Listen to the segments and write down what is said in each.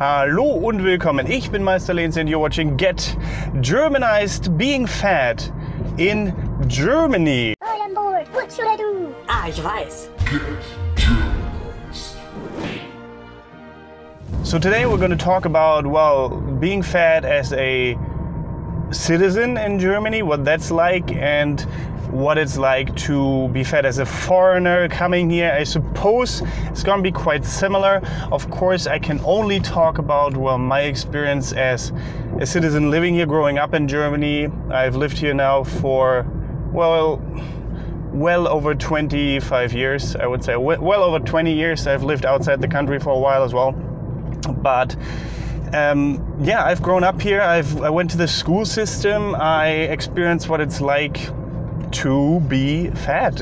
Hallo und willkommen. Ich bin Meister Lenz and you're watching Get Germanized, being fat in Germany. All on board. What should I do? Ah, ich weiß. So today we're going to talk about, well, being fat as a citizen in Germany, what that's like, and what it's like to be fat as a foreigner coming here. I suppose it's going to be quite similar. Of course, I can only talk about, well, my experience as a citizen living here, growing up in Germany. I've lived here now for, well over 25 years, I would say. Well over 20 years. I've lived outside the country for a while as well. But yeah, I've grown up here. I went to the school system. I experienced what it's like to be fat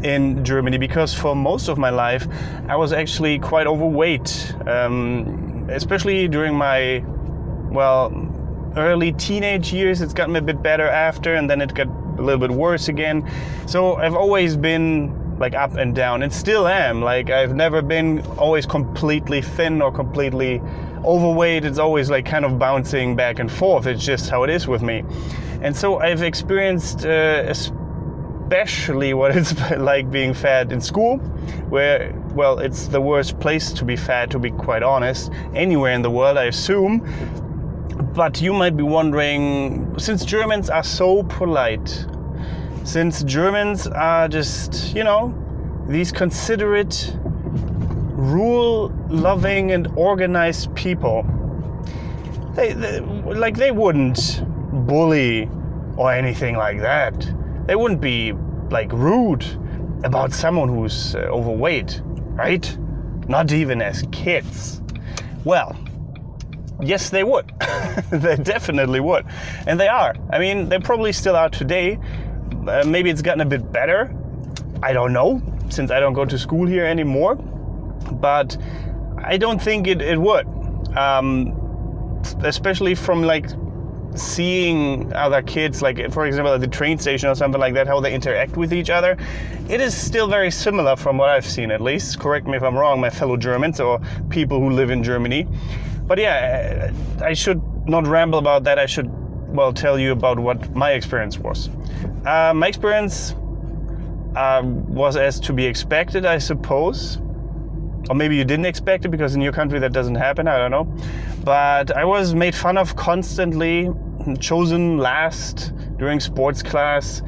in Germany, because for most of my life I was actually quite overweight, especially during my, well, early teenage years. It's gotten a bit better after, and then it got a little bit worse again. So I've always been like up and down, and still am. Like, I've never been always completely thin or completely overweight. It's always like kind of bouncing back and forth. It's just how it is with me. And so I've experienced especially what it's like being fat in school, where, well, it's the worst place to be fat, to be quite honest, anywhere in the world, I assume. But you might be wondering, since Germans are so polite, since Germans are just, you know, these considerate, rule-loving and organized people, they wouldn't bully or anything like that. They wouldn't be like rude about someone who's overweight, right? Not even as kids. Well, yes, they would. They definitely would. And they are. I mean, they probably still are today. Maybe it's gotten a bit better. I don't know, since I don't go to school here anymore. But I don't think it would. Especially from like seeing other kids, like for example at the train station or something like that, how they interact with each other. It is still very similar from what I've seen, at least. Correct me if I'm wrong, my fellow Germans or people who live in Germany. But yeah, I should not ramble about that. I should, well, tell you about what my experience was. My experience was as to be expected, I suppose. Or maybe you didn't expect it, because in your country that doesn't happen, I don't know. But I was made fun of constantly, chosen last during sports class.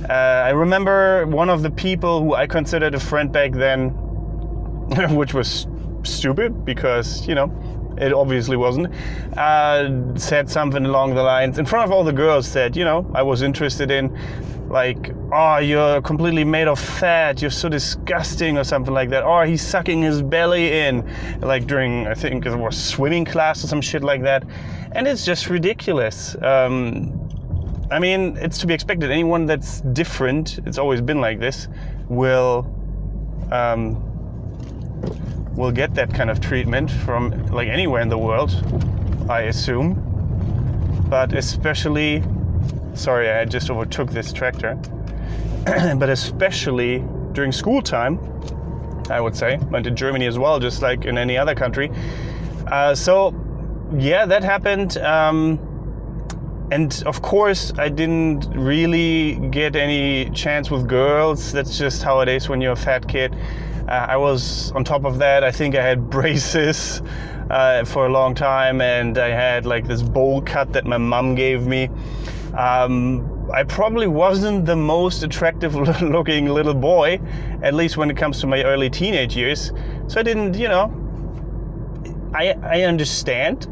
I remember one of the people who I considered a friend back then, which was stupid, because, you know, it obviously wasn't, said something along the lines, in front of all the girls, said, you know, I was interested in, like, oh, you're completely made of fat, you're so disgusting, or something like that. Or he's sucking his belly in, like during, I think it was swimming class or some shit like that. And it's just ridiculous. I mean, it's to be expected. Anyone that's different, it's always been like this, will get that kind of treatment from like anywhere in the world, I assume. But especially, sorry, I just overtook this tractor. But especially during school time, I would say, and in Germany as well, just like in any other country. So yeah, that happened. And of course, I didn't really get any chance with girls. That's just how it is when you're a fat kid. I was on top of that. I think I had braces for a long time, and I had like this bowl cut that my mom gave me. I probably wasn't the most attractive looking little boy, at least when it comes to my early teenage years. So I didn't, you know, I understand,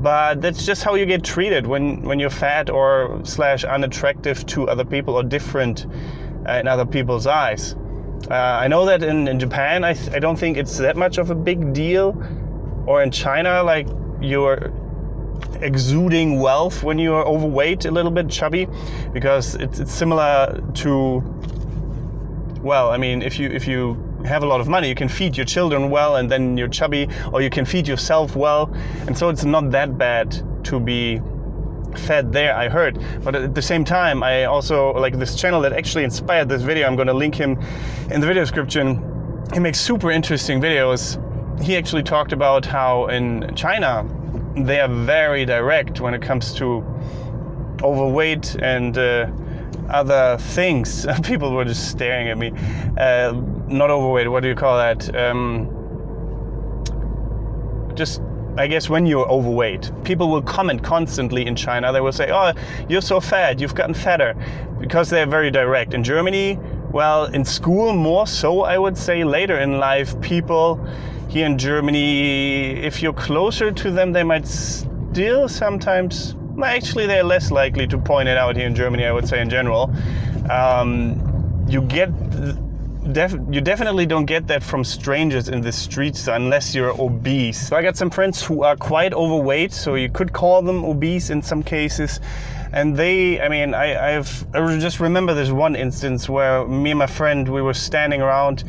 but that's just how you get treated when you're fat or / unattractive to other people, or different in other people's eyes. I know that in Japan, I don't think it's that much of a big deal, or in China, like you're exuding wealth when you're overweight, a little bit chubby, because it's similar to, well, I mean, if you have a lot of money, you can feed your children well, and then you're chubby, or you can feed yourself well, and so it's not that bad to be fat there, I heard. But at the same time, I also like this channel that actually inspired this video. I'm going to link him in the video description. He makes super interesting videos he actually talked about how in China they are very direct when it comes to overweight and other things. People were just staring at me. Not overweight, what do you call that? Just, I guess when you're overweight, people will comment constantly in China. They will say, oh, you're so fat, you've gotten fatter, because they're very direct. In Germany, well, in school more so, I would say. Later in life, people here in Germany, if you're closer to them, they might still sometimes, actually they're less likely to point it out here in Germany, I would say in general. You definitely don't get that from strangers in the streets unless you're obese. So I got some friends who are quite overweight, so you could call them obese in some cases. And they, I mean, I just remember this one instance where me and my friend, we were standing around,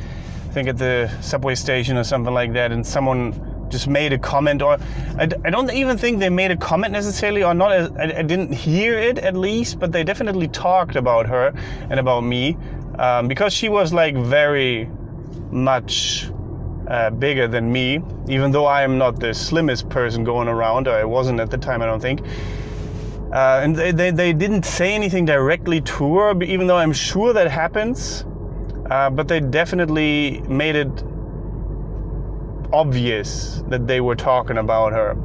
I think at the subway station or something like that, and someone just made a comment, or I don't even think they made a comment necessarily, or not. I didn't hear it at least, but they definitely talked about her and about me. Because she was like very much bigger than me, even though I am not the slimmest person going around, or I wasn't at the time, I don't think. And they didn't say anything directly to her, even though I'm sure that happens. But they definitely made it obvious that they were talking about her.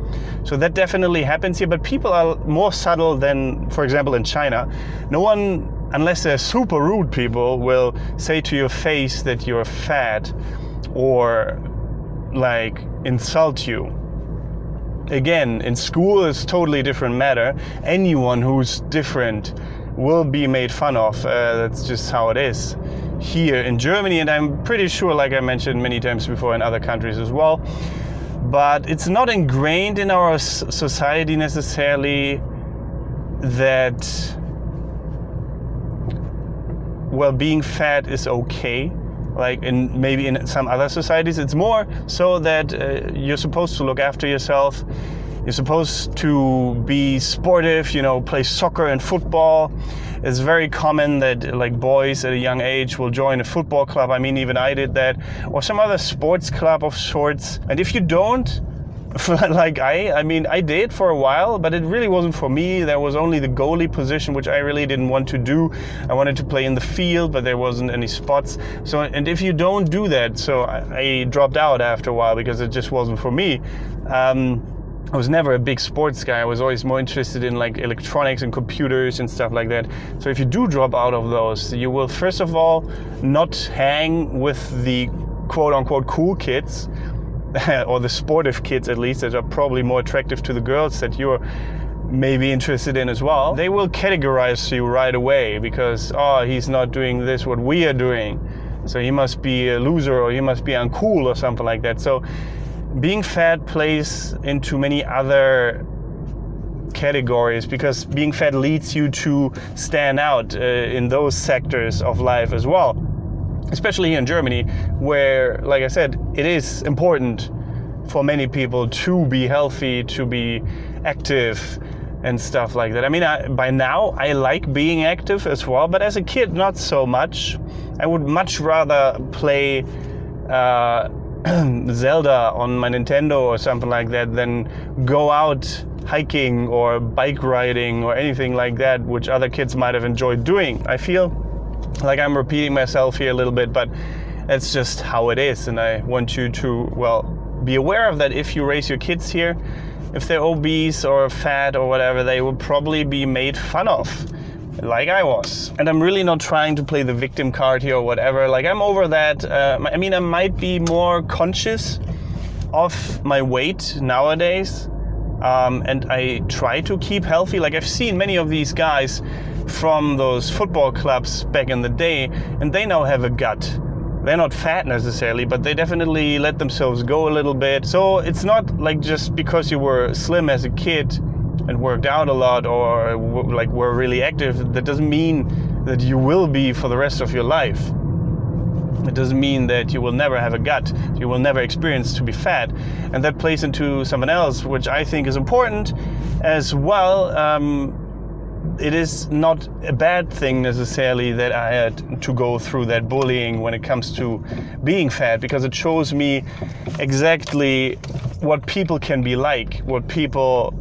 So that definitely happens here, but people are more subtle than, for example, in China. No one, unless they're super rude people, will say to your face that you're fat or like insult you. Again, in school is totally different matter. Anyone who's different will be made fun of. That's just how it is here in Germany, and I'm pretty sure, like I mentioned many times before, in other countries as well. But it's not ingrained in our society necessarily that, well, being fat is okay. Like maybe in some other societies, it's more so that you're supposed to look after yourself. You're supposed to be sportive, you know, play soccer and football. It's very common that like boys at a young age will join a football club. I mean, even I did that, or some other sports club of sorts. And if you don't, like I mean, I did for a while, but it really wasn't for me. There was only the goalie position, which I really didn't want to do. I wanted to play in the field, but there wasn't any spots. So, and if you don't do that, so I dropped out after a while because it just wasn't for me. I was never a big sports guy. I was always more interested in like electronics and computers and stuff like that. So if you do drop out of those, you will first of all not hang with the quote-unquote cool kids, or the sportive kids at least, that are probably more attractive to the girls that you're maybe interested in as well. They will categorize you right away because, oh, he's not doing this what we are doing, so he must be a loser or he must be uncool or something like that. So being fat plays into many other categories because being fat leads you to stand out in those sectors of life as well. Especially here in Germany, where, like I said, it is important for many people to be healthy, to be active and stuff like that. I mean, by now I like being active as well, but as a kid, not so much. I would much rather play Zelda on my Nintendo or something like that than go out hiking or bike riding or anything like that, which other kids might have enjoyed doing. I feel like I'm repeating myself here a little bit, but that's just how it is, and I want you to, well, be aware of that. If you raise your kids here, if they're obese or fat or whatever, they will probably be made fun of, like I was. And I'm really not trying to play the victim card here or whatever. Like, I'm over that. I mean, I might be more conscious of my weight nowadays, and I try to keep healthy. Like, I've seen many of these guys from those football clubs back in the day, and they now have a gut. They're not fat necessarily, but they definitely let themselves go a little bit. So it's not like just because you were slim as a kid and worked out a lot or like were really active, that doesn't mean that you will be for the rest of your life. It doesn't mean that you will never have a gut, you will never experience to be fat. And that plays into something else, which I think is important as well. it is not a bad thing necessarily that I had to go through that bullying when it comes to being fat, because it shows me exactly what people can be like, what people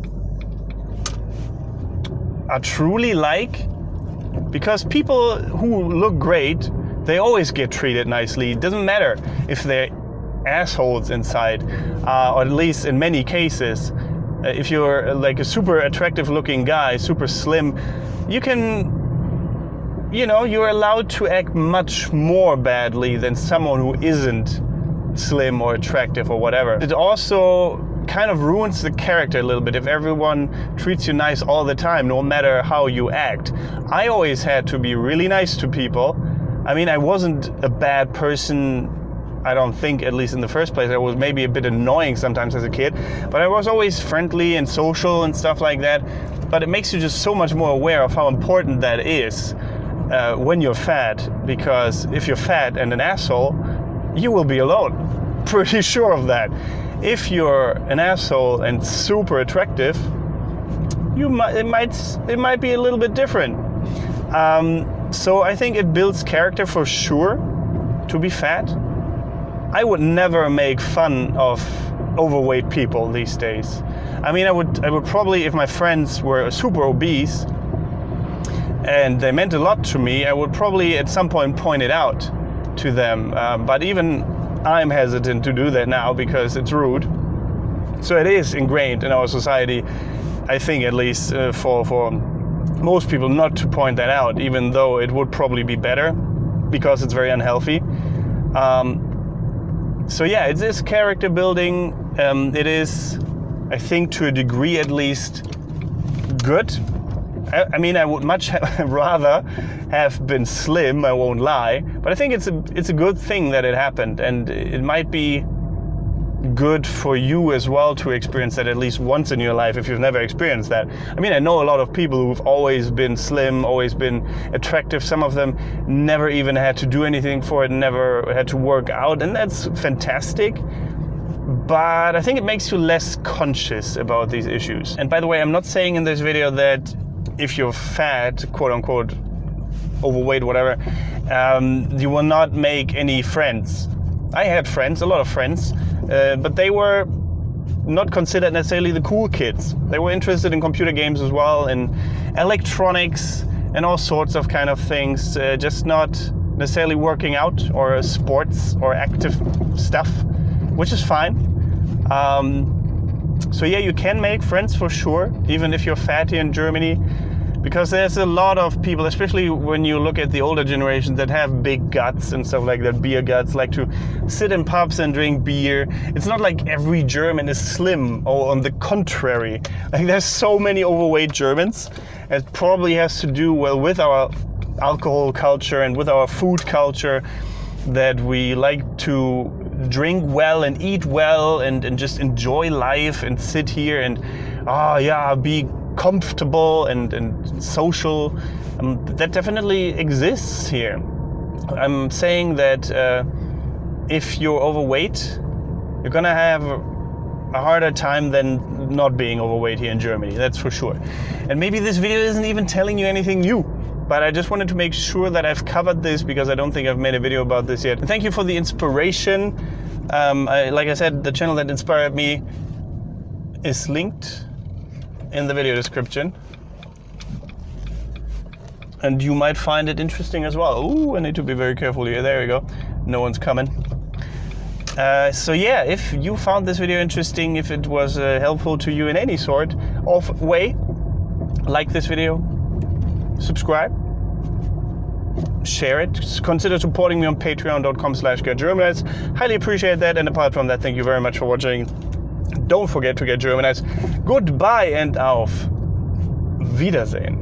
are truly like. Because people who look great, they always get treated nicely. It doesn't matter if they're assholes inside, or at least in many cases. If you're like a super attractive looking guy, super slim, you're allowed to act much more badly than someone who isn't slim or attractive or whatever. It also kind of ruins the character a little bit if everyone treats you nice all the time, no matter how you act. I always had to be really nice to people. I mean, I wasn't a bad person, I don't think, at least in the first place. I was maybe a bit annoying sometimes as a kid, but I was always friendly and social and stuff like that. But it makes you just so much more aware of how important that is when you're fat, because if you're fat and an asshole, you will be alone. Pretty sure of that. If you're an asshole and super attractive, it might be a little bit different. So I think it builds character for sure to be fat. I would never make fun of overweight people these days. I mean, I would probably, if my friends were super obese and they meant a lot to me, I would probably at some point it out to them. But even I'm hesitant to do that now because it's rude. So it is ingrained in our society, I think, at least for most people, not to point that out, even though it would probably be better because it's very unhealthy. So yeah, it is character building. It is, I think, to a degree at least, good. I mean, I would much rather have been slim, I won't lie, but I think it's a good thing that it happened, and it might be good for you as well to experience that at least once in your life if you've never experienced that. I mean, I know a lot of people who've always been slim, always been attractive. Some of them never even had to do anything for it, never had to work out, and that's fantastic. But I think it makes you less conscious about these issues. And by the way, I'm not saying in this video that if you're fat, quote unquote, overweight, whatever, you will not make any friends. I had friends, a lot of friends, but they were not considered necessarily the cool kids. They were interested in computer games as well, in electronics and all sorts of kind of things, just not necessarily working out or sports or active stuff, which is fine. So yeah, you can make friends for sure, even if you're fat here in Germany, because there's a lot of people, especially when you look at the older generation, that have big guts and stuff like that, beer guts, like to sit in pubs and drink beer. It's not like every German is slim, or on the contrary. Like, there's so many overweight Germans. It probably has to do well with our alcohol culture and with our food culture, that we like to drink well and eat well and just enjoy life and sit here and be comfortable and social. That definitely exists here. I'm saying that if you're overweight, you're gonna have a harder time than not being overweight here in Germany, that's for sure. And maybe this video isn't even telling you anything new, but I just wanted to make sure that I've covered this because I don't think I've made a video about this yet. And thank you for the inspiration. Like I said, the channel that inspired me is linked in the video description, and you might find it interesting as well. Ooh, I need to be very careful here. There we go. No one's coming. So yeah, if you found this video interesting, if it was helpful to you in any sort of way, like this video, subscribe, share it, consider supporting me on patreon.com/getgermanized. Highly appreciate that. And apart from that, thank you very much for watching. Don't forget to get Germanized. Goodbye and auf Wiedersehen.